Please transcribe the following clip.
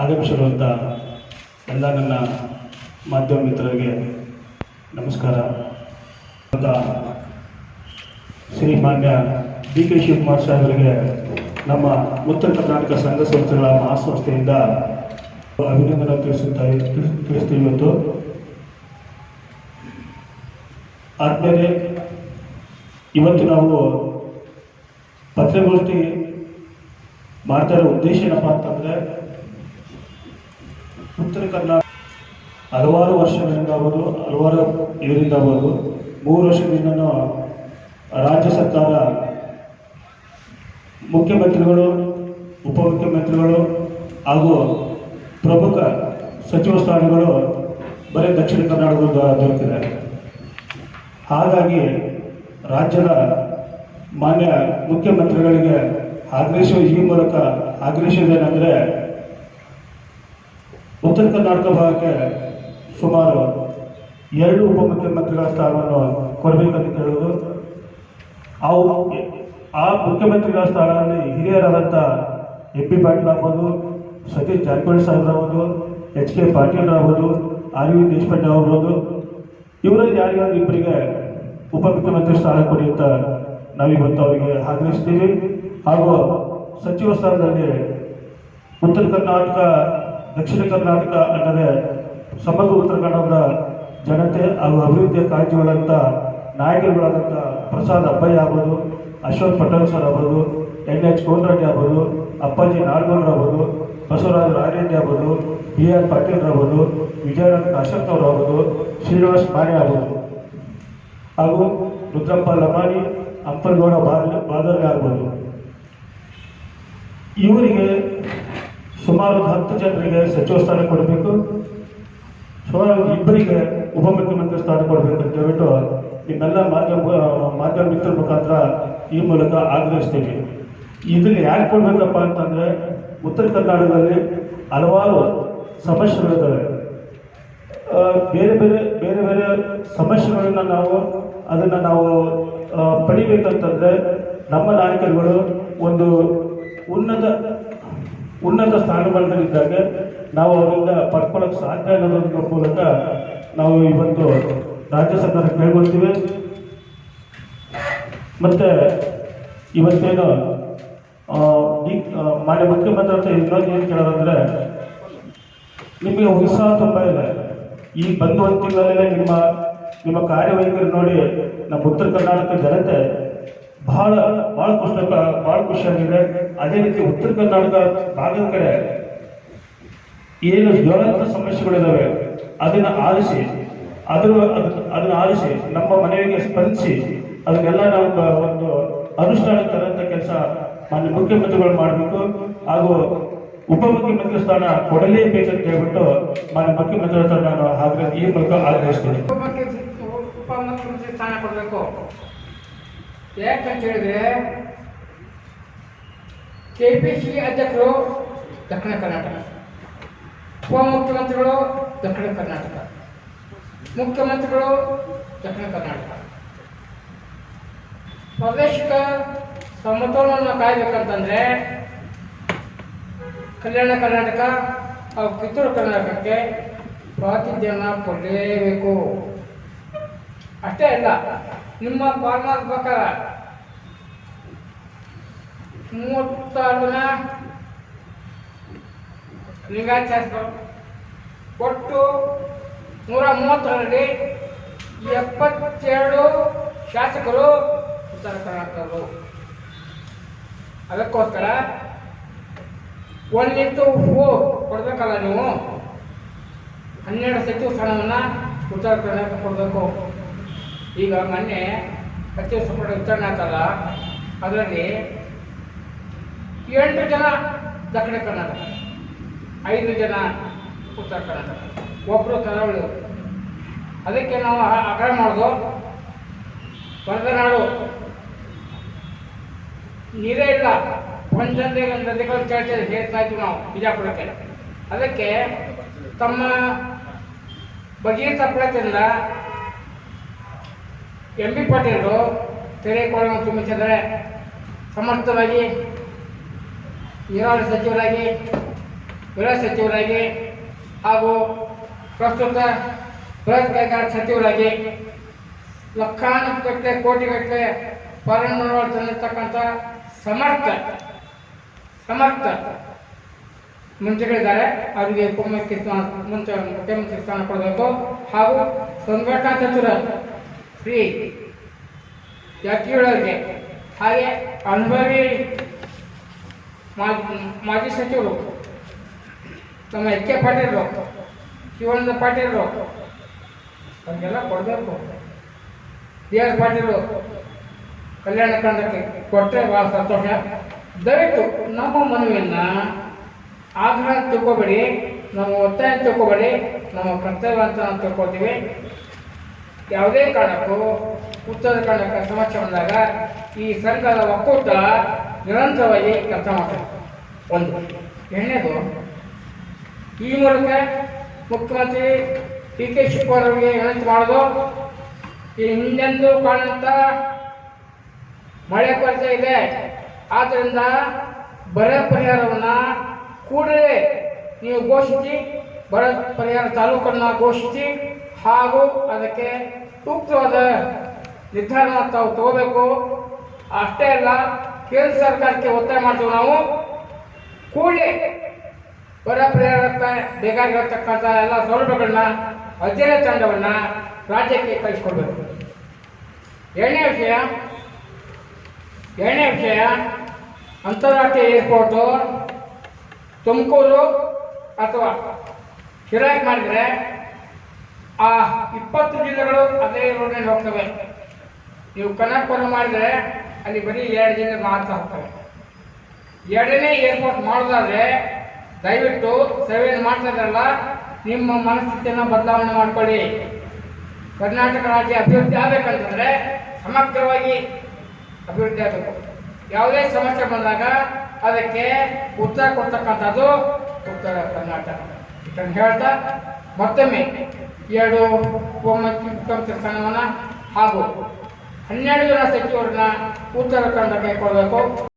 ಆಗಮಿಸಿರುವಂಥ ಎಲ್ಲ ನನ್ನ ಮಾಧ್ಯಮ ಮಿತ್ರರಿಗೆ ನಮಸ್ಕಾರ. ಶ್ರೀಮಾನ್ಯ ಡಿ ಕೆ ಶಿವಕುಮಾರ್ ಸಾಹೇಬರಿಗೆ ನಮ್ಮ ಉತ್ತರ ಕರ್ನಾಟಕ ಸಂಘ ಸಂಸ್ಥೆಗಳ ಮಹಾಸಂಸ್ಥೆಯಿಂದ ಅಭಿನಂದನೆ ತಿಳಿಸ್ತೀವಿ. ಇವತ್ತು ಆದ್ಮೇಲೆ ಇವತ್ತು ನಾವು ಪತ್ರಿಕಾಗೋಷ್ಠಿ ಮಾಡ್ತಾ ಇರೋ ಉದ್ದೇಶ ಏನಪ್ಪ ಅಂತಂದರೆ, ಉತ್ತರ ಕರ್ನಾಟಕ ಹಲವಾರು ವರ್ಷಗಳಿಂದ ಆಗ್ಬೋದು, ಹಲವಾರು ಇದರಿಂದ ಆಗ್ಬೋದು, 3 ವರ್ಷದಿಂದ ರಾಜ್ಯ ಸರ್ಕಾರ ಮುಖ್ಯಮಂತ್ರಿಗಳು, ಉಪಮುಖ್ಯಮಂತ್ರಿಗಳು ಹಾಗೂ ಪ್ರಮುಖ ಸಚಿವ ಸ್ಥಾನಗಳು ಬರೀ ದಕ್ಷಿಣ ಕರ್ನಾಟಕದ ದೊರಕಿದೆ. ಹಾಗಾಗಿ ರಾಜ್ಯದ ಮಾನ್ಯ ಮುಖ್ಯಮಂತ್ರಿಗಳಿಗೆ ಈ ಮೂಲಕ ಆಗ್ರಹಿಸುವುದೇನೆಂದರೆ, ಉತ್ತರ ಕರ್ನಾಟಕ ಭಾಗಕ್ಕೆ ಸುಮಾರು 2 ಉಪಮುಖ್ಯಮಂತ್ರಿಗಳ ಸ್ಥಾನವನ್ನು ಕೊಡಬೇಕಂತ ಕೇಳುವುದು. ಆ ಮುಖ್ಯಮಂತ್ರಿಗಳ ಸ್ಥಾನದಲ್ಲಿ ಹಿರಿಯರಾದಂಥ MP ಪಾಟೀಲ್ ಆಗ್ಬೋದು, ಸತೀಶ್ ಜಾರಕಿಹೊಳಿ ಸಾಹೇಬ್ರಾಗ್ಬೋದು, HK ಪಾಟೀಲ್ ಆಗ್ಬೋದು, RV ದೇಶಪಾಂಡೆ ಆಗ್ಬೋದು, ಇವರಲ್ಲಿ ಯಾರಿಗಾದ್ರೂ ಇಬ್ಬರಿಗೆ ಉಪಮುಖ್ಯಮಂತ್ರಿ ಸ್ಥಾನ ಕೊಡಿ ಅಂತ ನಾವಿವತ್ತು ಅವರಿಗೆ ಆಗ್ರಹಿಸ್ತೀವಿ. ಹಾಗೂ ಸಚಿವ ಸ್ಥಾನದಲ್ಲಿ ಉತ್ತರ ಕರ್ನಾಟಕ, ದಕ್ಷಿಣ ಕರ್ನಾಟಕ ಅಂದರೆ ಸಮಗ್ರ ಉತ್ತರ ಕನ್ನಡದ ಜನತೆ ಹಾಗೂ ಅಭಿವೃದ್ಧಿಯ ಕಾಳಜಿಗಳಂಥ ನಾಯಕರುಗಳಾದಂಥ ಪ್ರಸಾದ್ ಅಬ್ಬಯ್ಯ ಆಗ್ಬೋದು, ಅಶೋಕ್ ಪಟೇಲ್ ಸರ್ ಆಗ್ಬೋದು, NH ಕೋನರೆಡ್ಡಿ ಆಗ್ಬೋದು, ಅಪ್ಪಾಜಿ ನಾಡಗೌಡರು ಆಗ್ಬೋದು, ಬಸವರಾಜ ರಾಯರೆಡ್ಡಿ ಆಗ್ಬೋದು, BR ಪಾಟೀಲ್ ಆಗ್ಬೋದು, ವಿಜಯನಾಥ ಕಾಶಪ್ಪನವರು ಆಗ್ಬೋದು, ಶ್ರೀನಿವಾಸ್ ಮಾನೆ ಆಗ್ಬೋದು, ಹಾಗೂ ರುದ್ರಪ್ಪ ಲಮಾಣಿ, ಅಂಪನಗೌಡ ಬಾದರ್ಗೆ ಆಗ್ಬೋದು. ಇವರಿಗೆ ಸುಮಾರು 10 ಜನರಿಗೆ ಸಚಿವ ಸ್ಥಾನ ಕೊಡಬೇಕು, ಸುಮಾರು 2 ಉಪಮುಖ್ಯಮಂತ್ರಿ ಸ್ಥಾನ ಕೊಡಬೇಕು ಅಂತ ಹೇಳ್ಬಿಟ್ಟು ನಿಮ್ಮೆಲ್ಲ ಮಾಧ್ಯಮ ಮಿತ್ರರ ಮುಖಾಂತರ ಈ ಮೂಲಕ ಆಗ್ರಹಿಸ್ತೀವಿ. ಇದನ್ನು ಯಾಕೆ ಕೊಡಬೇಕಪ್ಪ ಅಂತಂದರೆ, ಉತ್ತರ ಕರ್ನಾಟಕದಲ್ಲಿ ಹಲವಾರು ಸಮಸ್ಯೆಗಳಿದ್ದಾವೆ. ಬೇರೆ ಬೇರೆ ಸಮಸ್ಯೆಗಳನ್ನು ನಾವು ಪಡಿಬೇಕಂತಂದರೆ ನಮ್ಮ ನಾಯಕರುಗಳು ಒಂದು ಉನ್ನತ ಸ್ಥಾನಮಾನದಲ್ಲಿದ್ದಾಗ ನಾವು ಅವರಿಂದ ಪಡ್ಕೊಳ್ಳೋಕೆ ಸಾಧ್ಯ ಅನ್ನೋದ್ರ ಮೂಲಕ ನಾವು ಇವತ್ತು ರಾಜ್ಯ ಸರ್ಕಾರ ಕೇಳ್ಕೊಳ್ತೀವಿ. ಮತ್ತು ಇವತ್ತೇನು ಮಾನ್ಯ ಮುಖ್ಯಮಂತ್ರಿ ಅಂತ ಇನ್ನೊಂದು ಏನು ಕೇಳೋದಂದರೆ, ನಿಮಗೆ ಉತ್ಸಾಹ ತುಂಬ ಇದೆ. ಈ ಬಂದು 1 ತಿಂಗಳಲ್ಲೇ ನಿಮ್ಮ ಕಾರ್ಯವೈಖರಿ ನೋಡಿ ನಮ್ಮ ಉತ್ತರ ಕರ್ನಾಟಕ ಜನತೆ ಭಾಳ ಖುಷಿಯಾಗಿದೆ. ಅದೇ ರೀತಿ ಉತ್ತರ ಕರ್ನಾಟಕ ಭಾಗದ ಕಡೆ ಏನು ಜ್ವಲಂತ ಸಮಸ್ಯೆಗಳಿದ್ದಾವೆ ಅದನ್ನು ಆಲಿಸಿ ನಮ್ಮ ಮನೆಗೆ ಸ್ಪಂದಿಸಿ ಅದನ್ನೆಲ್ಲ ನಾವು ಒಂದು ಅನುಷ್ಠಾನಕ್ಕೆ ತರಂಥ ಕೆಲಸ ಮಾನ್ಯ ಮುಖ್ಯಮಂತ್ರಿಗಳು ಮಾಡಬೇಕು. ಹಾಗೂ ಉಪಮುಖ್ಯಮಂತ್ರಿ ಸ್ಥಾನ ಕೊಡಲೇಬೇಕಂತ ಹೇಳ್ಬಿಟ್ಟು ಮಾನ್ಯ ಮುಖ್ಯಮಂತ್ರಿ ಹತ್ರ ನಾನು ಈ ಮೂಲಕ ಆಗ್ರಹಿಸ್ತೀನಿ. ಉಪಮುಖ್ಯಮಂತ್ರಿ ಸ್ಥಾನ ಕೊಡಬೇಕು. ಯಾಕಂತ ಹೇಳಿದ್ರೆ, KPC ಅಧ್ಯಕ್ಷರು ದಕ್ಷಿಣ ಕರ್ನಾಟಕ, ಉಪಮುಖ್ಯಮಂತ್ರಿಗಳು ದಕ್ಷಿಣ ಕರ್ನಾಟಕ, ಮುಖ್ಯಮಂತ್ರಿಗಳು ದಕ್ಷಿಣ ಕರ್ನಾಟಕ. ಪ್ರಾದೇಶಿಕ ಸಮತೋಲನವನ್ನು ಕಾಯ್ಬೇಕಂತಂದ್ರೆ ಕಲ್ಯಾಣ ಕರ್ನಾಟಕ ಹಾಗೂ ಕಿತ್ತೂರು ಕರ್ನಾಟಕಕ್ಕೆ ಪ್ರಾತಿನಿಧ್ಯವನ್ನು ಕೊಡಲೇಬೇಕು. ಅಷ್ಟೇ ಅಲ್ಲ, ನಿಮ್ಮ ಫಾರ್ಮಾದ ಪ್ರಕಾರ 36 ಜನ ಲಿಂಗಾಯತ ಶಾಸಕರು, ಒಟ್ಟು 130ರಲ್ಲಿ 72 ಶಾಸಕರು ಉತ್ತರ ಕರ್ನಾಟಕರು. ಅದಕ್ಕೋಸ್ಕರ 1:4 ಕೊಡಬೇಕಲ್ಲ ನೀವು. 12 ಸಚಿವ ಸ್ಥಾನವನ್ನು ಉತ್ತರ ಕರ್ನಾಟಕ ಕೊಡಬೇಕು. ಈಗ ಮೊನ್ನೆ ಸಚಿವ ಸಂಪುಟ ವಿತರಣೆ ಆಗ್ತಲ್ಲ, ಅದರಲ್ಲಿ 8 ಜನ ದಕ್ಷಿಣ ಕರ್ನಾಟಕ, 5 ಜನ ಉತ್ತರ ಕರ್ನಾಟಕ, ಒಬ್ಬರು ಕರಾವಳಿ. ಅದಕ್ಕೆ ನಾವು ಆಗ್ರಹ ಮಾಡೋದು, ವರದನಾಡು ನೀರೇ ಇಲ್ಲ, ನದಿಗಳು ಸೇರ್ತಾ ಇದ್ವಿ ನಾವು ಬಿಜಾಪುರಕ್ಕೆ. ಅದಕ್ಕೆ ತಮ್ಮ ಭಗೀರಥ ಪ್ರಯತ್ನದಿಂದ MP ಪಾಟೀಲರು ತೆರೆಕೊಳ್ಳನ್ನು ತುಂಬಿಸಿದರೆ ಸಮರ್ಥವಾಗಿ ನೀರಾವರಿ ಸಚಿವರಾಗಿ, ಗೃಹ ಸಚಿವರಾಗಿ ಹಾಗೂ ಪ್ರಸ್ತುತ ಬೃಹತ್ ಕೈಗಾರಿಕಾ ಸಚಿವರಾಗಿ ಲಕ್ಷಾನುಗಟ್ಟಲೆ ಕೋಟಿಗಟ್ಟಲೆ ಫಾರಿನ್ ತಂದಿರ್ತಕ್ಕಂಥ ಸಮರ್ಥ ಮಂತ್ರಿಗಳಿದ್ದಾರೆ. ಅವರಿಗೆ ಮುಖ್ಯಮಂತ್ರಿ ಸ್ಥಾನ ಕೊಡಬೇಕು. ಹಾಗೂ ಸಂಘಟನಾ ಸಚಿವರ ಶ್ರೀ ಜಾರಕಿಹೊಳಿ ಹಾಗೆ ಅನುಭವಿ ಮಾಜಿ ಸಚಿವರು ನಮ್ಮ ಎಚ್ ಕೆ ಪಾಟೀಲರು, ಶಿವಾನಂದ ಪಾಟೀಲರು ಅವ್ರಿಗೆಲ್ಲ ಕೊಡಬೇಕು. ಡಿ ಆರ್ ಪಾಟೀಲು ಕಲ್ಯಾಣ ಕಾಂಡಕ್ಕೆ ಕೊಟ್ಟರೆ ಭಾಳ ಸಂತೋಷ. ದಯವಿಟ್ಟು ನಮ್ಮ ಮನವಿಯನ್ನು ಆಗ್ರಹ ತಿಳ್ಕೊಬೇಡಿ, ನಮ್ಮ ಒತ್ತಾಯ ತಿಳ್ಕೊಬೇಡಿ, ನಮ್ಮ ಕರ್ತವ್ಯ ಅಂತ ನಾವು ತಿಳ್ಕೊಳ್ತೀವಿ. ಯಾವುದೇ ಕಾರಣಕ್ಕೂ ಉತ್ತರ ಕನ್ನಡಕ್ಕೆ ಸಮಸ್ಯೆ ಬಂದಾಗ ಈ ಸಂಘದ ಒಕ್ಕೂಟ ನಿರಂತರವಾಗಿ ಕೆಲಸ ಮಾಡ್ತಾರೆ. ಒಂದು ಎರಡನೇದು, ಈ ಮೂಲಕ ಮುಖ್ಯಮಂತ್ರಿ ಡಿ ಕೆ ಶಿವಕುಮಾರ್ ಅವರಿಗೆ ವಿನಂತಿ ಮಾಡೋದು, ಈ ಹಿಂದೆಂದೂ ಕಾಣಂತ ಮಳೆ ಕೊರತೆ ಇದೆ. ಆದ್ದರಿಂದ ಬರ ಪರಿಹಾರವನ್ನು ಕೂಡಲೇ ನೀವು ಘೋಷಿಸಿ, ಬರ ಪರಿಹಾರ ತಾಲೂಕನ್ನು ಘೋಷಿಸಿ ಹಾಗೂ ಅದಕ್ಕೆ ಸೂಕ್ತವಾದ ನಿರ್ಧಾರವನ್ನು ತಾವು ತಗೋಬೇಕು. ಅಷ್ಟೇ ಅಲ್ಲ, ಕೇಂದ್ರ ಸರ್ಕಾರಕ್ಕೆ ಒತ್ತಾಯ ಮಾಡ್ತೀವಿ ನಾವು, ಕೂಡಲೇ ಬರ ಪರಿಹಾರಕ್ಕೆ ಬೇಕಾಗಿರತಕ್ಕಂಥ ಎಲ್ಲ ಸೌಲಭ್ಯಗಳನ್ನ ಅಧ್ಯಯನ ತಂಡವನ್ನು ರಾಜ್ಯಕ್ಕೆ ಕಳಿಸ್ಕೊಡ್ಬೇಕು. ಎರಡನೇ ವಿಷಯ ಅಂತಾರಾಷ್ಟ್ರೀಯ ಏರ್ಪೋರ್ಟು ತುಮಕೂರು ಅಥವಾ ಶಿರಾಕ್ ಮಾಡಿದರೆ ಆ 20 ಜಿಲ್ಲೆಗಳು ಅದೇ ರೋಡ್ನಲ್ಲಿ ಹೋಗ್ತವೆ. ನೀವು ಕನಕಪುರ ಮಾಡಿದರೆ ಅಲ್ಲಿ ಬರೀ 2 ಜಿಲ್ಲೆ ಮಾತ್ರ ಹೋಗ್ತವೆ. ಎರಡನೇ ಏರ್ಪೋರ್ಟ್ ಮಾಡೋದಾದರೆ ದಯವಿಟ್ಟು ಸೇವೆಯನ್ನು ಮಾಡ್ತಾ ಇದ್ದಾರಲ್ಲ, ನಿಮ್ಮ ಮನಸ್ಥಿತಿಯನ್ನು ಬದಲಾವಣೆ ಮಾಡಿಕೊಳ್ಳಿ. ಕರ್ನಾಟಕ ರಾಜ್ಯ ಅಭಿವೃದ್ಧಿ ಆಗಬೇಕಂತಂದರೆ ಸಮಗ್ರವಾಗಿ ಅಭಿವೃದ್ಧಿ ಆಗಬೇಕು. ಯಾವುದೇ ಸಮಸ್ಯೆ ಬಂದಾಗ ಅದಕ್ಕೆ ಉತ್ತರ ಕೊಡ್ತಕ್ಕಂಥದ್ದು ಉತ್ತರ ಕರ್ನಾಟಕ. ಇದನ್ನು ಹೇಳ್ತಾ ಮತ್ತೊಮ್ಮೆ 2 ಮುಖ್ಯಮಂತ್ರಿ ಸ್ಥಾನವನ್ನು ಹಾಗೂ 12 ಜನ ಸಚಿವರನ್ನ ಉತ್ತರ ಕನ್ನಡಕ್ಕೆ ಕೊಡಬೇಕು.